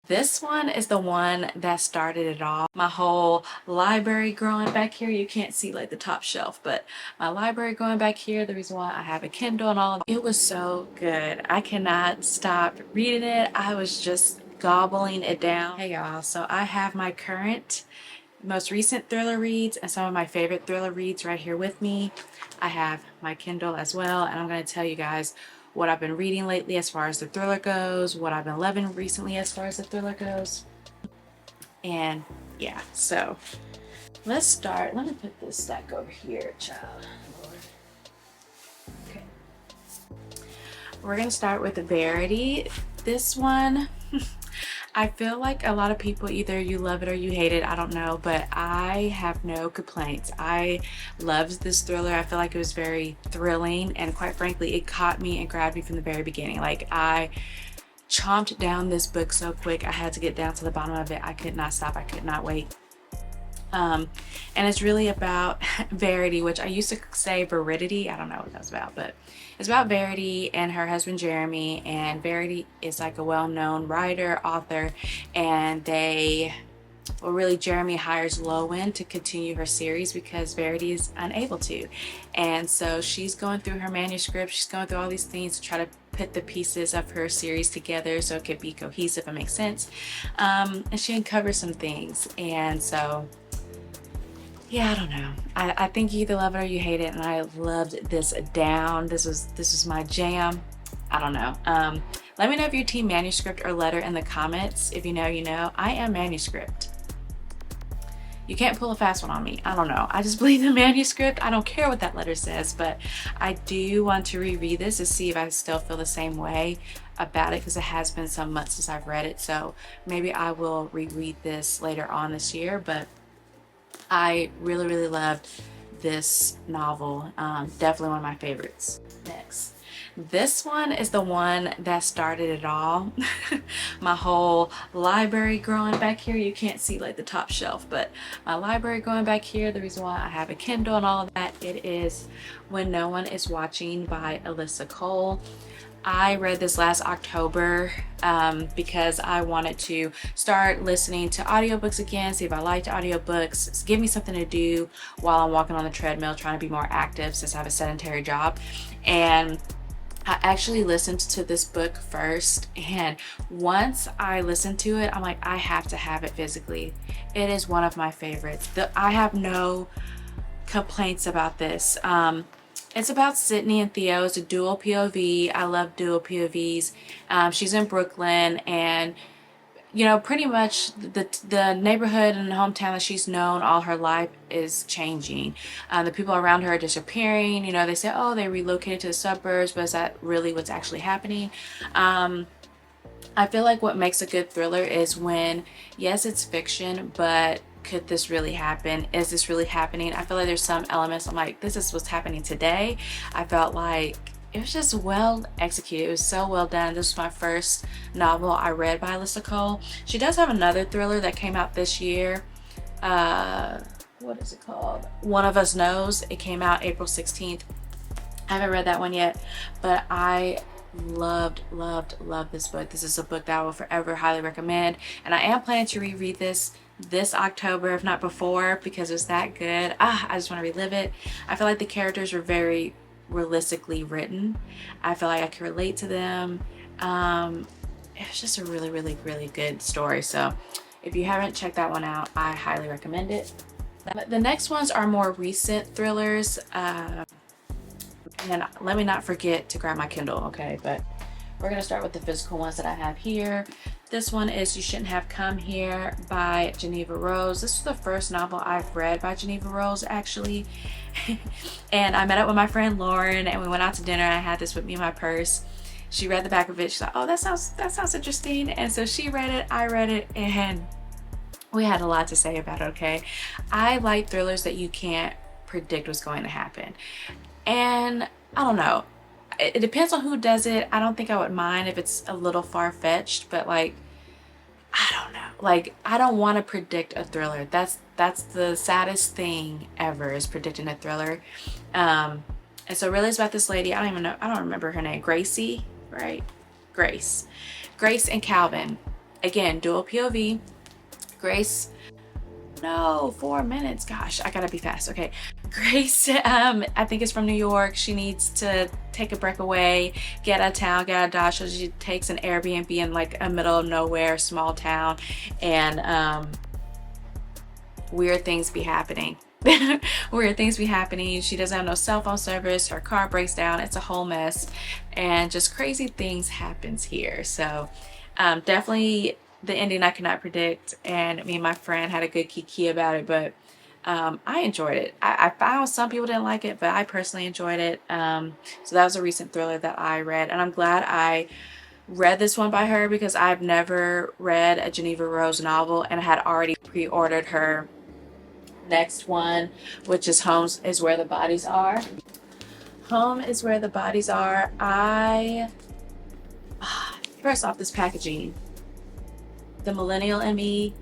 This one is the one that started it all. My whole library growing back here, you can't see like the top shelf, but my library going back here, the reason why I have a Kindle and all of it was so good. I cannot stop reading it. I was just gobbling it down. Hey y'all, so I have my current most recent thriller reads and some of my favorite thriller reads right here with me. I have my Kindle as well, and I'm going to tell you guys what I've been reading lately as far as the thriller goes, what I've been loving recently as far as the thriller goes. And yeah, so let's start. Let me put this stack over here, child. Okay. We're going to start with the Verity. This one, I feel like a lot of people, either you love it or you hate it, I don't know, but I have no complaints. I loved this thriller. I feel like it was very thrilling, and quite frankly, it caught me and grabbed me from the very beginning. Like, I chomped down this book so quick, I had to get down to the bottom of it. I could not stop. I could not wait. And it's really about Verity, which I used to say Veridity. I don't know what that was about, but it's about Verity and her husband Jeremy. And Verity is like a well-known writer, author, and Jeremy hires Lowen to continue her series because Verity is unable to. And so she's going through her manuscript, she's going through all these things to try to put the pieces of her series together so it could be cohesive and make sense. And she uncovers some things, and so yeah, I don't know. I think you either love it or you hate it, and I loved this down. This was my jam. I don't know. Let me know if you're team manuscript or letter in the comments. If you know, you know. I am manuscript. You can't pull a fast one on me. I don't know. I just believe in manuscript. I don't care what that letter says, but I do want to reread this to see if I still feel the same way about it, because it has been some months since I've read it. So maybe I will reread this later on this year, but I really loved this novel. Definitely one of my favorites. Next, this one is the one that started it all. My whole library growing back here, you can't see like the top shelf, but my library going back here, the reason why I have a Kindle and all of that, it is When No One Is Watching by Alyssa Cole. I read this last October because I wanted to start listening to audiobooks again, see if I liked audiobooks, give me something to do while I'm walking on the treadmill, trying to be more active since I have a sedentary job. And I actually listened to this book first, and once I listened to it, I'm like, I have to have it physically. It is one of my favorites. I have no complaints about this. It's about Sydney and Theo. It's a dual POV. I love dual POVs. She's in Brooklyn, and you know, pretty much the neighborhood and the hometown that she's known all her life is changing. The people around her are disappearing. You know, they say, oh, they relocated to the suburbs, but is that really what's actually happening? I feel like what makes a good thriller is when, yes, it's fiction, but could this really happen? Is this really happening? I feel like there's some elements I'm like, this is what's happening today. I felt like it was just well executed. It was so well done. This was my first novel I read by Alyssa Cole. She does have another thriller that came out this year. What is it called? One of Us Knows. It came out April 16th. I haven't read that one yet, but I loved this book. This is a book that I will forever highly recommend, and I am planning to reread this October, if not before, because it's that good. I just want to relive it. I feel like the characters were very realistically written. I feel like I can relate to them. It was just a really good story. So if you haven't checked that one out, I highly recommend it. The next ones are more recent thrillers. And let me not forget to grab my Kindle, okay? But we're gonna start with the physical ones that I have here. This one is You Shouldn't Have Come Here by Geneva Rose. This was the first novel I've read by Geneva Rose, actually. And I met up with my friend Lauren, and we went out to dinner. I had this with me in my purse. She read the back of it. She's like, oh, that sounds interesting. And so she read it, I read it, and we had a lot to say about it, okay? I like thrillers that you can't predict what's going to happen. And I don't know, it depends on who does it. I don't think I would mind if it's a little far-fetched, but like, I don't know, like, I don't want to predict a thriller. That's the saddest thing ever, is predicting a thriller. And so really it's about this lady, I don't remember her name, Gracie, right? Grace and Calvin. Again, dual POV. Grace, no, 4 minutes. Gosh, I gotta be fast. Okay. Grace, I think is from New York. She needs to take a break away, get out of town, get out of Dodge. So she takes an Airbnb in like a middle of nowhere, small town, and weird things be happening. Weird things be happening. She doesn't have no cell phone service. Her car breaks down. It's a whole mess, and just crazy things happens here. So definitely the ending I cannot predict, and me and my friend had a good kiki about it, but I enjoyed it. I found some people didn't like it, but I personally enjoyed it. So that was a recent thriller that I read, and I'm glad I read this one by her because I've never read a Geneva Rose novel, and I had already pre-ordered her next one, which is Home is Where the Bodies Are. Home is Where the Bodies Are. First off, this packaging, the millennial in me,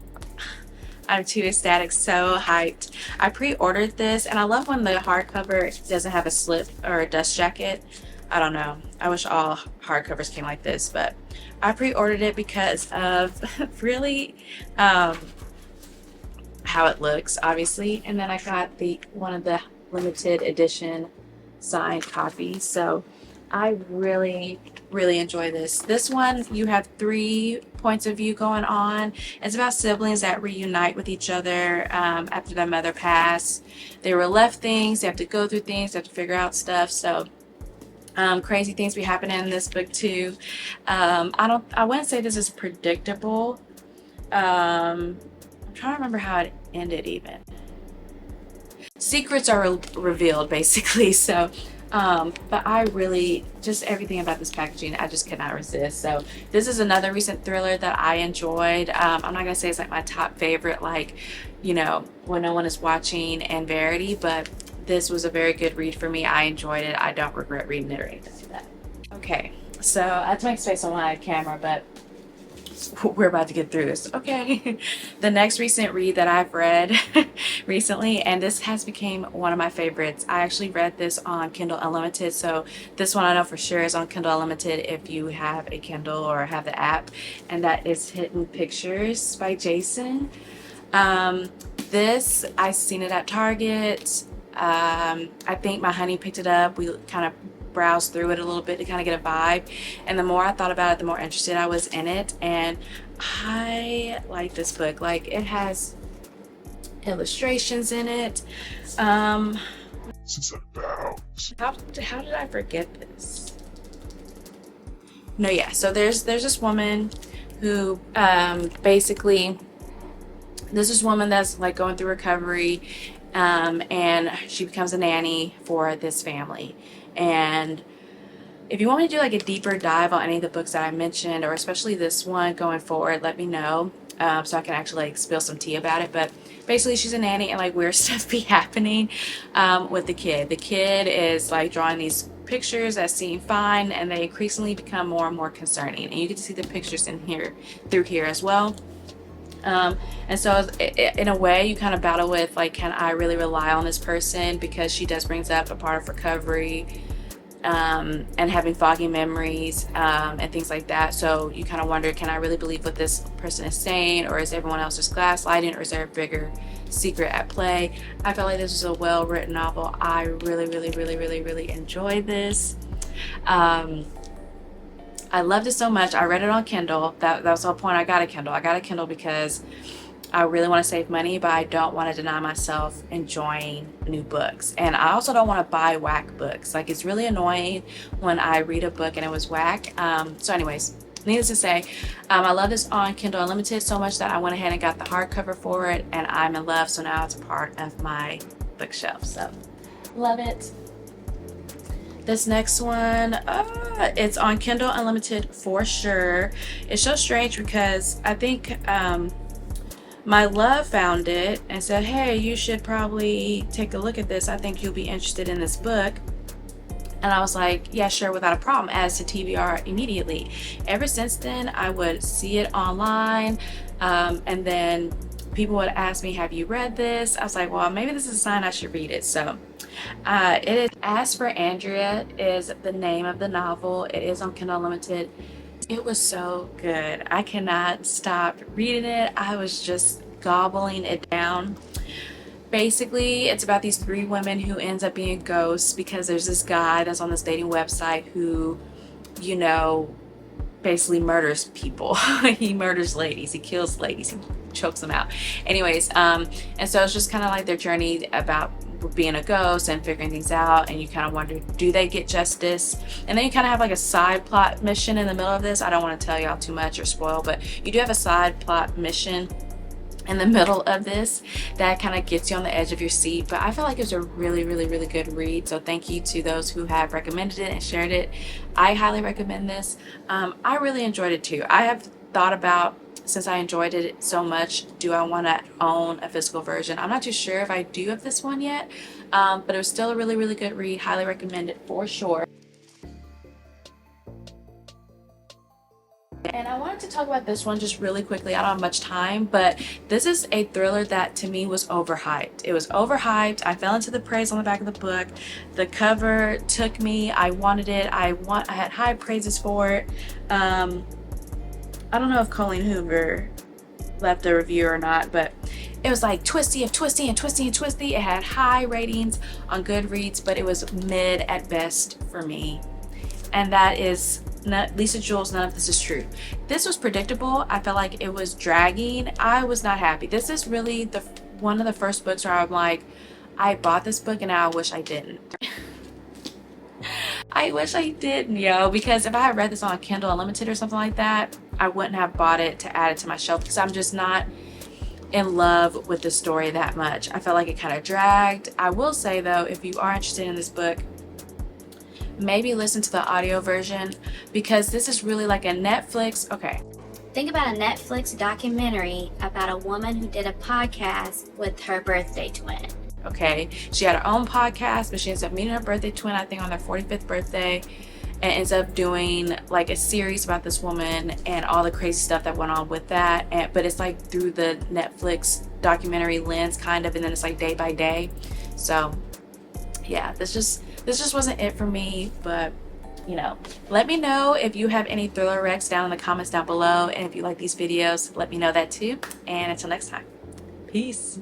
I'm too ecstatic, so hyped. I pre-ordered this, and I love when the hardcover doesn't have a slip or a dust jacket. I don't know, I wish all hardcovers came like this, but I pre-ordered it because of really how it looks, obviously, and then I got one of the limited edition signed copies. So I really enjoy this one. You have 3 points of view going on. It's about siblings that reunite with each other after their mother passed. They were left things, they have to go through things, they have to figure out stuff. So crazy things be happening in this book too. I wouldn't say this is predictable. I'm trying to remember how it ended even. Secrets are revealed basically. So but I really, just everything about this packaging, I just cannot resist. So this is another recent thriller that I enjoyed. I'm not gonna say it's like my top favorite, like, you know, When No One Is Watching and Verity, but this was a very good read for me. I enjoyed it. I don't regret reading it or anything like that. Okay, so I have to make space on my camera, but we're about to get through this. Okay. The next recent read that I've read recently, and this has become one of my favorites. I actually read this on Kindle Unlimited, so this one I know for sure is on Kindle Unlimited if you have a Kindle or have the app, and that is Hidden Pictures by Jason. This, I seen it at Target. I think my honey picked it up. We kind of browse through it a little bit to kind of get a vibe, and the more I thought about it, the more interested I was in it, and I like this book. Like, it has illustrations in it. How did I forget this? No, yeah, so there's this woman who basically, there's this woman that's like going through recovery, and she becomes a nanny for this family. And if you want me to do like a deeper dive on any of the books that I mentioned, or especially this one going forward, let me know, so I can actually like spill some tea about it. But basically, she's a nanny, and like weird stuff be happening with the kid. The kid is like drawing these pictures that seem fine, and they increasingly become more and more concerning, and you get to see the pictures in here through here as well. And so in a way you kind of battle with like, can I really rely on this person, because she does brings up a part of recovery and having foggy memories and things like that. So you kind of wonder, can I really believe what this person is saying, or is everyone else just gaslighting, or is there a bigger secret at play? I felt like this was a well-written novel. I really enjoyed this. I loved it so much. I read it on Kindle. That was the whole point. I got a Kindle. I got a Kindle because I really want to save money, but I don't want to deny myself enjoying new books. And I also don't want to buy whack books. Like, it's really annoying when I read a book and it was whack. So anyways, needless to say, I love this on Kindle Unlimited so much that I went ahead and got the hardcover for it, and I'm in love. So now it's a part of my bookshelf. So love it. This next one, it's on Kindle Unlimited for sure. It's so strange because I think my love found it and said, hey, you should probably take a look at this. I think you'll be interested in this book. And I was like, yeah, sure, without a problem. Adds to TBR immediately. Ever since then, I would see it online, and then people would ask me, have you read this? I was like, well, maybe this is a sign I should read it. So it is As for Andrea is the name of the novel. It is on Kindle Unlimited. It was so good. I cannot stop reading it. I was just gobbling it down. Basically, it's about these 3 women who ends up being ghosts because there's this guy that's on this dating website who, you know, basically murders people. He murders ladies, he kills ladies, he chokes them out. Anyways, and so it's just kind of like their journey about being a ghost and figuring things out, and you kind of wonder, do they get justice? And then you kind of have like a side plot mission in the middle of this. I don't want to tell y'all too much or spoil, but you do have a side plot mission in the middle of this that kind of gets you on the edge of your seat. But I feel like it was a really good read, so thank you to those who have recommended it and shared it. I highly recommend this. I really enjoyed it too. I have thought about, since I enjoyed it so much, do I want to own a physical version? I'm not too sure if I do of this one yet, but it was still a really good read. Highly recommend it for sure. And I wanted to talk about this one just really quickly. I don't have much time, but this is a thriller that to me was overhyped. It was overhyped. I fell into the praise on the back of the book. The cover took me. I wanted it. I had high praises for it. I don't know if Colleen Hoover left a review or not, but it was like twisty and twisty and twisty and twisty. It had high ratings on Goodreads, but it was mid at best for me. And that is not Lisa Jules. None of this is true. This was predictable. I felt like it was dragging. I was not happy. This is really one of the first books where I'm like, I bought this book and now I wish I didn't. I wish I didn't, yo, because if I had read this on a Kindle Unlimited or something like that, I wouldn't have bought it to add it to my shelf, because I'm just not in love with the story that much. I felt like it kind of dragged. I will say though, if you are interested in this book, maybe listen to the audio version, because this is really like a Netflix. Okay. Think about a Netflix documentary about a woman who did a podcast with her birthday twin. Okay, she had her own podcast, but she ends up meeting her birthday twin, I think on their 45th birthday, and ends up doing like a series about this woman and all the crazy stuff that went on with that. But it's like through the Netflix documentary lens kind of, and then it's like day by day. So yeah, this just wasn't it for me. But you know, let me know if you have any thriller recs down in the comments down below, and if you like these videos, let me know that too. And until next time, peace.